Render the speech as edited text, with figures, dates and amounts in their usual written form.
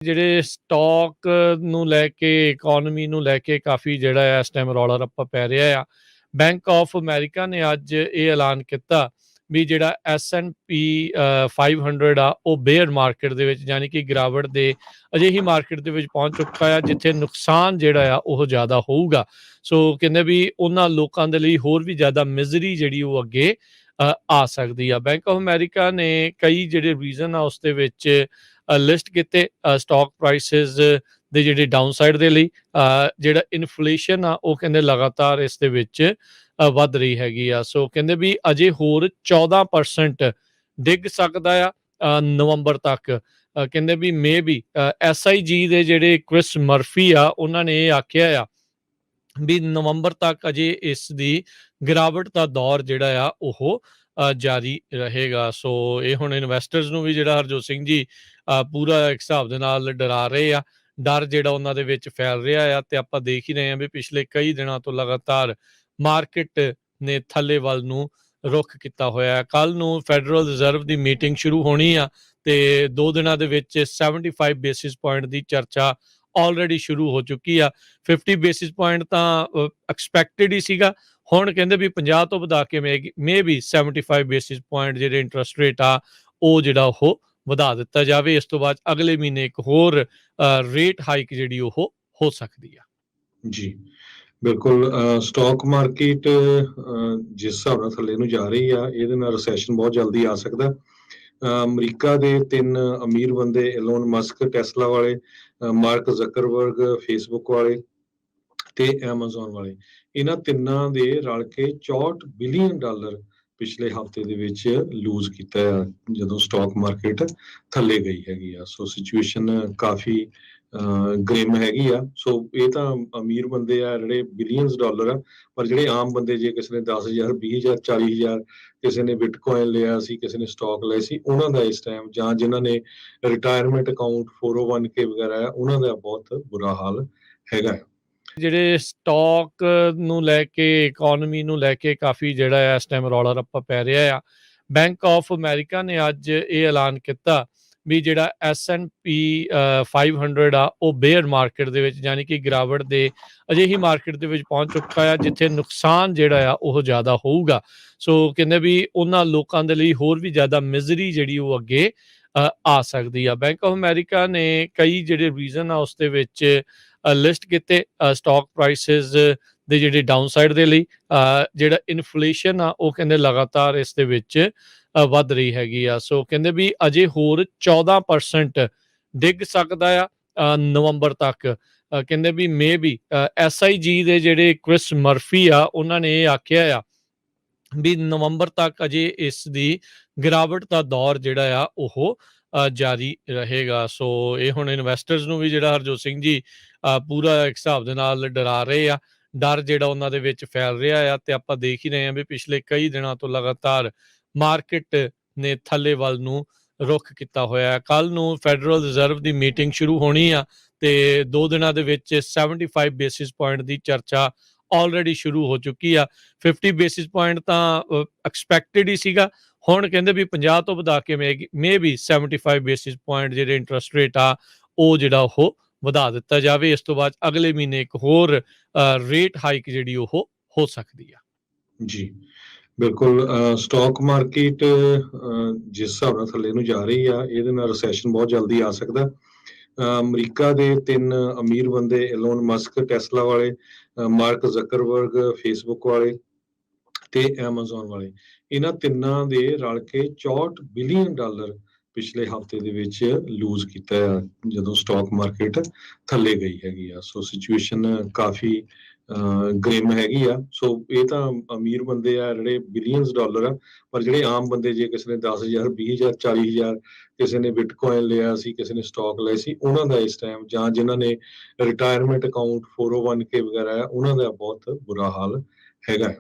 ਜਿਹੜੇ ਸਟਾਕ ਨੂੰ ਲੈ ਕੇ ਇਕਨੋਮੀ ਨੂੰ ਲੈ ਕੇ ਕਾਫੀ ਜਿਹੜਾ ਹੈ ਇਸ ਟਾਈਮ ਰੌਲਾ ਰੱਪਾ ਪੈ ਰਿਹਾ ਆ। ਬੈਂਕ ਆਫ ਅਮਰੀਕਾ ਨੇ ਅੱਜ ਇਹ ਐਲਾਨ ਕੀਤਾ ਵੀ ਜਿਹੜਾ S&P 500 ਆ ਉਹ ਬੇਅਰ ਮਾਰਕੀਟ ਦੇ ਵਿੱਚ ਯਾਨੀ ਕਿ ਗਿਰਾਵਟ ਦੇ ਅਜਿਹੀ ਮਾਰਕੀਟ ਦੇ ਵਿੱਚ ਪਹੁੰਚ ਚੁੱਕਾ ਆ ਜਿੱਥੇ ਨੁਕਸਾਨ ਜਿਹੜਾ ਆ ਉਹ ਜ਼ਿਆਦਾ ਹੋਊਗਾ। ਸੋ ਕਹਿੰਦੇ ਵੀ ਉਹਨਾਂ ਲੋਕਾਂ ਦੇ ਲਈ ਹੋਰ ਵੀ ਜ਼ਿਆਦਾ ਮਿਜ਼ਰੀ ਜਿਹੜੀ ਉਹ ਅੱਗੇ ਆ ਸਕਦੀ ਆ। ਬੈਂਕ ਆਫ ਅਮਰੀਕਾ ਨੇ ਕਈ ਜਿਹੜੇ ਰੀਜ਼ਨ ਆ ਉਸ ਦੇ ਵਿੱਚ ਲਿਸਟ ਕੀਤੇ ਸਟਾਕ ਪ੍ਰਾਈਸਿਸ ਦੇ ਜਿਹੜੇ ਡਾਊਨਸਾਈਡ ਦੇ ਲਈ। ਜਿਹੜਾ ਇਨਫਲੇਸ਼ਨ ਆ ਉਹ ਕਹਿੰਦੇ ਲਗਾਤਾਰ ਇਸ ਦੇ ਵਿੱਚ ਵੱਧ ਰਹੀ ਹੈਗੀ ਆ। ਸੋ ਕਹਿੰਦੇ ਵੀ ਅਜੇ ਹੋਰ 14% ਡਿੱਗ ਸਕਦਾ ਆ ਨਵੰਬਰ ਤੱਕ। ਕਹਿੰਦੇ ਵੀ ਮੇ ਬੀ SIG ਦੇ ਜਿਹੜੇ ਕ੍ਰਿਸ ਮਰਫੀ ਆ ਉਹਨਾਂ ਨੇ ਇਹ ਆਖਿਆ ਆ ਵੀ ਨਵੰਬਰ ਤੱਕ ਅਜੇ ਇਸ ਦੀ ਗਿਰਾਵਟ ਦਾ ਦੌਰ ਜਿਹੜਾ ਆ ਉਹ ਜਾਰੀ ਰਹੇਗਾ। ਸੋ ਇਹ ਹੁਣ ਇਨਵੈਸਟਰਸ ਨੂੰ ਵੀ ਜਿਹੜਾ ਹਰਜੋਤ ਸਿੰਘ ਜੀ ਪੂਰਾ ਇੱਕ ਹਿਸਾਬ ਦੇ ਨਾਲ ਡਰਾ ਰਹੇ ਆ। ਡਰ ਜਿਹੜਾ ਉਹਨਾਂ ਦੇ ਵਿੱਚ ਫੈਲ ਰਿਹਾ ਆ ਤੇ ਆਪਾਂ ਦੇਖ ਹੀ ਰਹੇ ਹਾਂ ਵੀ ਪਿਛਲੇ ਕਈ ਦਿਨਾਂ ਤੋਂ ਲਗਾਤਾਰ ਮਾਰਕੀਟ ਨੇ ਥੱਲੇ ਵੱਲ ਨੂੰ ਰੁੱਖ ਕੀਤਾ ਹੋਇਆ ਹੈ। ਕੱਲ ਨੂੰ ਫੈਡਰਲ ਰਿਜ਼ਰਵ ਦੀ ਮੀਟਿੰਗ ਸ਼ੁਰੂ ਹੋਣੀ ਆ ਤੇ 2 ਦਿਨਾਂ ਦੇ ਵਿੱਚ 75 ਬੇਸਿਸ ਪੁਆਇੰਟ ਦੀ ਚਰਚਾ ਆਲਰੇਡੀ ਸ਼ੁਰੂ ਹੋ ਚੁੱਕੀ ਆ। 50 ਬੇਸਿਸ ਪੁਆਇੰਟ ਤਾਂ ਐਕਸਪੈਕਟਡ ਹੀ ਸੀਗਾ। ਹੁਣ ਕਹਿੰਦੇ ਵੀ 50 ਤੋਂ ਵਧਾ ਕੇ ਮੇ ਬੀ 75 ਬੇਸਿਸ ਪੁਆਇੰਟ ਜਿਹੜੇ ਇੰਟਰਸਟ ਰੇਟ ਆ ਉਹ ਜਿਹੜਾ ਉਹ ਵਧਾ ਦਿੱਤਾ ਜਾਵੇ। ਇਸ ਤੋਂ ਬਾਅਦ ਅਗਲੇ ਮਹੀਨੇ ਇੱਕ ਹੋਰ ਰੇਟ ਹਾਈਕ ਜਿਹੜੀ ਉਹ ਹੋ ਸਕਦੀ ਆ। ਜੀ ਬਿਲਕੁਲ। ਸਟਾਕ ਮਾਰਕੀਟ ਜਿਸ ਹਿਸਾਬ ਨਾਲ ਥੱਲੇ ਨੂੰ ਜਾ ਰਹੀ ਆ ਇਹਦੇ ਨਾਲ ਰਿਸੈਸ਼ਨ ਬਹੁਤ ਜਲਦੀ ਆ ਸਕਦਾ। ਅਮਰੀਕਾ ਦੇ 3 ਅਮੀਰ ਬੰਦੇ ਐਲੋਨ ਮਸਕ ਟੈਸਲਾ ਵਾਲੇ, ਮਾਰਕ ਜ਼ਕਰਬਰਗ ਫੇਸਬੁੱਕ ਵਾਲੇ ਤੇ ਐਮਾਜ਼ੋਨ ਵਾਲੇ, ਇਹਨਾਂ ਤਿੰਨਾਂ ਦੇ ਰਲ ਕੇ $64 ਬਿਲੀਅਨ ਪਿਛਲੇ ਹਫ਼ਤੇ ਦੇ ਵਿੱਚ ਲੂਜ਼ ਕੀਤਾ ਆ ਜਦੋਂ ਸਟਾਕ ਮਾਰਕੀਟ ਥੱਲੇ ਗਈ ਹੈਗੀ ਆ। ਸੋ ਸਿਚੁਏਸ਼ਨ ਕਾਫੀ ਗ੍ਰਿਮ ਹੈਗੀ ਆ। ਸੋ ਇਹ ਤਾਂ ਅਮੀਰ ਬੰਦੇ ਆ ਜਿਹੜੇ ਬਿਲੀਅਨਸ ਡਾਲਰ ਆ, ਪਰ ਜਿਹੜੇ ਆਮ ਬੰਦੇ ਜੇ ਕਿਸੇ ਨੇ 10,000 20,000 40,000 ਕਿਸੇ ਨੇ ਬਿਟਕੋਇਨ ਲਿਆ ਸੀ, ਕਿਸੇ ਨੇ ਸਟਾਕ ਲਏ ਸੀ, ਉਹਨਾਂ ਦਾ ਇਸ ਟਾਈਮ ਜਾਂ ਜਿਨ੍ਹਾਂ ਨੇ ਰਿਟਾਇਰਮੈਂਟ ਅਕਾਊਂਟ 401k ਵਗੈਰਾ ਆ ਉਹਨਾਂ ਦਾ ਬਹੁਤ ਬੁਰਾ ਹਾਲ ਹੈਗਾ। ਜਿਹੜੇ ਸਟਾਕ ਨੂੰ ਲੈ ਕੇ ਇਕਨੋਮੀ ਨੂੰ ਲੈ ਕੇ ਕਾਫੀ ਜਿਹੜਾ ਇਸ ਟਾਈਮ ਰੌਲਾ ਰੱਪਾ ਪੈ ਰਿਹਾ ਆ। ਬੈਂਕ ਆਫ ਅਮਰੀਕਾ ਨੇ ਅੱਜ ਇਹ ਐਲਾਨ ਕੀਤਾ ਵੀ ਜਿਹੜਾ S&P 500 ਆ ਉਹ ਬੇਅਰ ਮਾਰਕੀਟ ਦੇ ਵਿੱਚ ਯਾਨੀ ਕਿ ਗਿਰਾਵਟ ਦੇ ਅਜਿਹੀ ਮਾਰਕੀਟ ਦੇ ਵਿੱਚ ਪਹੁੰਚ ਚੁੱਕਾ ਆ ਜਿੱਥੇ ਨੁਕਸਾਨ ਜਿਹੜਾ ਆ ਉਹ ਜ਼ਿਆਦਾ ਹੋਊਗਾ। ਸੋ ਕਹਿੰਦੇ ਵੀ ਉਹਨਾਂ ਲੋਕਾਂ ਦੇ ਲਈ ਹੋਰ ਵੀ ਜ਼ਿਆਦਾ ਮਿਜ਼ਰੀ ਜਿਹੜੀ ਉਹ ਅੱਗੇ ਆ ਸਕਦੀ ਆ। ਬੈਂਕ ਆਫ ਅਮਰੀਕਾ ਨੇ ਕਈ ਜਿਹੜੇ ਰੀਜ਼ਨ ਆ ਉਸ ਦੇ ਵਿੱਚ ਲਿਸਟ ਕੀਤੇ ਸਟਾਕ ਪ੍ਰਾਈਸਿਸ ਦੇ ਜਿਹੜੇ ਡਾਊਨਸਾਈਡ ਦੇ ਲਈ। ਜਿਹੜਾ ਇਨਫਲੇਸ਼ਨ ਆ ਉਹ ਕਹਿੰਦੇ ਲਗਾਤਾਰ ਇਸ ਦੇ ਵਿੱਚ ਵੱਧ ਰਹੀ ਹੈਗੀ ਆ। ਸੋ ਕਹਿੰਦੇ ਵੀ ਅਜੇ ਹੋਰ 14% ਡਿੱਗ ਸਕਦਾ ਆ ਨਵੰਬਰ ਤੱਕ। ਕਹਿੰਦੇ ਵੀ ਮੇ ਬੀ SIG ਦੇ ਜਿਹੜੇ ਕ੍ਰਿਸ ਮਰਫੀ ਆ ਉਹਨਾਂ ਨੇ ਇਹ ਆਖਿਆ ਆ ਵੀ ਨਵੰਬਰ ਤੱਕ ਅਜੇ ਇਸ ਦੀ ਗਿਰਾਵਟ ਦਾ ਦੌਰ ਜਿਹੜਾ ਆ ਉਹ ਜਾਰੀ ਰਹੇਗਾ। ਸੋ ਇਹ ਹੁਣ ਇਨਵੈਸਟਰਸ ਨੂੰ ਵੀ ਜਿਹੜਾ ਹਰਜੋਤ ਸਿੰਘ ਜੀ ਪੂਰਾ ਇੱਕ ਹਿਸਾਬ ਦੇ ਨਾਲ ਡਰਾ ਰਹੇ ਆ। ਡਰ ਜਿਹੜਾ ਉਹਨਾਂ ਦੇ ਵਿੱਚ ਫੈਲ ਰਿਹਾ ਆ ਤੇ ਆਪਾਂ ਦੇਖ ਹੀ ਰਹੇ ਹਾਂ ਵੀ ਪਿਛਲੇ ਕਈ ਦਿਨਾਂ ਤੋਂ ਲਗਾਤਾਰ ਮਾਰਕੀਟ ਨੇ ਥੱਲੇ ਵੱਲ ਨੂੰ ਰੁੱਖ ਕੀਤਾ ਹੋਇਆ ਹੈ। ਕੱਲ ਨੂੰ ਫੈਡਰਲ ਰਿਜ਼ਰਵ ਦੀ ਮੀਟਿੰਗ ਸ਼ੁਰੂ ਹੋਣੀ ਆ ਤੇ 2 ਦਿਨਾਂ ਦੇ ਵਿੱਚ 75 ਬੇਸਿਸ ਪੁਆਇੰਟ ਦੀ ਚਰਚਾ ਆਲਰੇਡੀ ਸ਼ੁਰੂ ਹੋ ਚੁੱਕੀ ਆ। 50 ਬੇਸਿਸ ਪੁਆਇੰਟ ਤਾਂ ਐਕਸਪੈਕਟਡ ਹੀ ਸੀਗਾ। ਹੁਣ ਕਹਿੰਦੇ ਵੀ 50 ਤੋਂ ਵਧਾ ਕੇ ਮੇ ਬੀ 75 ਬੇਸਿਸ ਪੁਆਇੰਟ ਜਿਹੜੇ ਇੰਟਰਸਟ ਰੇਟ ਆ ਉਹ ਜਿਹੜਾ ਉਹ ਵਧਾ ਦਿੱਤਾ ਜਾਵੇ। ਇਸ ਤੋਂ ਬਾਅਦ ਅਗਲੇ ਮਹੀਨੇ ਇੱਕ ਹੋਰ ਰੇਟ ਹਾਈਕ ਜਿਹੜੀ ਉਹ ਹੋ ਸਕਦੀ ਆ। ਜੀ ਬਿਲਕੁਲ। ਸਟਾਕ ਮਾਰਕੀਟ ਜਿਸ ਹਿਸਾਬ ਨਾਲ ਥੱਲੇ ਨੂੰ ਜਾ ਰਹੀ ਆ ਇਹਦੇ ਨਾਲ ਰਿਸੈਸ਼ਨ ਬਹੁਤ ਜਲਦੀ ਆ ਸਕਦਾ। ਅਮਰੀਕਾ ਦੇ 3 ਅਮੀਰ ਬੰਦੇ ਐਲੋਨ ਮਸਕ ਟੈਸਲਾ ਵਾਲੇ, ਮਾਰਕ ਜ਼ਕਰਬਰਗ ਫੇਸਬੁੱਕ ਵਾਲੇ ਤੇ ਐਮਾਜ਼ੋਨ ਵਾਲੇ, ਇਹਨਾਂ ਤਿੰਨਾਂ ਦੇ ਰਲ ਕੇ $64 ਬਿਲੀਅਨ ਪਿਛਲੇ ਹਫ਼ਤੇ ਦੇ ਵਿੱਚ ਲੂਜ਼ ਕੀਤਾ ਆ ਜਦੋਂ ਸਟਾਕ ਮਾਰਕੀਟ ਥੱਲੇ ਗਈ ਹੈਗੀ ਆ। ਸੋ ਸਿਚੁਏਸ਼ਨ ਕਾਫੀ ਗ੍ਰਿਮ ਹੈਗੀ ਆ। ਸੋ ਇਹ ਤਾਂ ਅਮੀਰ ਬੰਦੇ ਆ ਜਿਹੜੇ ਬਿਲੀਅਨਸ ਡਾਲਰ ਆ, ਪਰ ਜਿਹੜੇ ਆਮ ਬੰਦੇ ਜੇ ਕਿਸੇ ਨੇ 10,000 20,000 40,000 ਕਿਸੇ ਨੇ ਬਿਟਕੋਇਨ ਲਿਆ ਸੀ, ਕਿਸੇ ਨੇ ਸਟਾਕ ਲਏ ਸੀ, ਉਹਨਾਂ ਦਾ ਇਸ ਟਾਈਮ ਜਾਂ ਜਿਨ੍ਹਾਂ ਨੇ ਰਿਟਾਇਰਮੈਂਟ ਅਕਾਊਂਟ 401k ਵਗੈਰਾ ਆ ਉਹਨਾਂ ਦਾ ਬਹੁਤ ਬੁਰਾ ਹਾਲ ਹੈਗਾ।